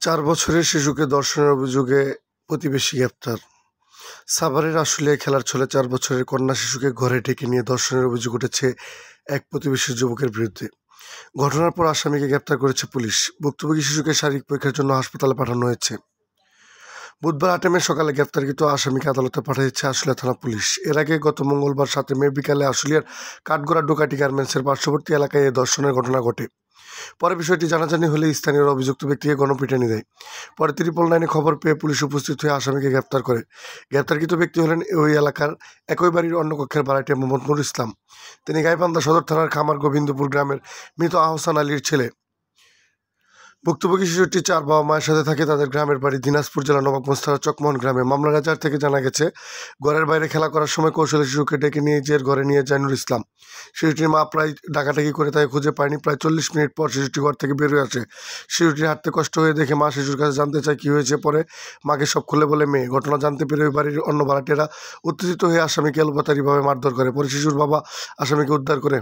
4 বছরের শিশুকে ধর্ষণের অভিযোগে প্রতিবেশী গ্রেপ্তার। সাভারের আশুলিয়ায় খেলার ছলে 4 বছরের কন্যা শিশুকে ঘরে ডেকে নিয়ে ধর্ষণের অভিযোগ উঠেছে এক প্রতিবেশী যুবকের বিরুদ্ধে। ঘটনার পর আসামিকে গ্রেপ্তার করেছে পুলিশ। ভুক্তভোগী শিশুকে শারীরিক পরীক্ষার জন্য হাসপাতালে পাঠানো হয়েছে। বুধবার 8 মে সকালে গ্রেপ্তারকৃত আসামিকে আদালতে পাঠিয়েছে আশুলিয়া থানা পুলিশ। এর আগে গত মঙ্গলবার 7 মে বিকালে আশুলিয়ার কাঠগড়া ডোকাটি গার্মেন্টসের পার্শ্ববর্তী এলাকায় এই ধর্ষণের ঘটনা ঘটে। পরে বিষয়টি জানাজানি হলে স্থানীয়রা অভিযুক্ত ব্যক্তিকে গণপিটুনি দেয়। পরে 999 খবর পেয়ে পুলিশ উপস্থিত হয়ে আসামিকে গ্রেপ্তার করে। গ্রেপ্তারকৃত ব্যক্তি হলেন ওই এলাকার একই বাড়ির অন্য কক্ষের ভাড়াটিয়া মোহাম্মদ নুর ইসলাম। তিনি গাইবান্ধা সদর থানার খামার গোবিন্দপুর গ্রামের মৃত আহসান আলীর ছেলে। ভুক্তভোগী শিশুটি 4 বাবা মায়ের সাথে থাকে। তাদের গ্রামের বাড়ি দিনাজপুর জেলার নবাবগঞ্জ থানার চকমোহন গ্রামে। মামলার এজাহার থেকে জানা গেছে, ঘরের বাইরে খেলা করার সময় কৌশলে শিশুকে ডেকে নিয়ে নিজের ঘরে নিয়ে যায় নুর ইসলাম। শিশুটির মা প্রায় ডাকাডাকি করে তাকে খুঁজে পায়নি। প্রায় 40 মিনিট পর শিশুটি ঘর থেকে বের হয়ে আসে। শিশুটির হাঁটতে কষ্ট হয়ে দেখে মা শিশুর কাছে জানতে চায় কী হয়েছে। পরে মাকে সব খুলে বলে মেয়ে। ঘটনা জানতে পেরে ওই বাড়ির অন্য ভাড়াটিয়ারা উত্তেজিত হয়ে আসামিকে এলোপাতাড়িভাবে মারধর করে। পরে শিশুর বাবা আসামিকে উদ্ধার করে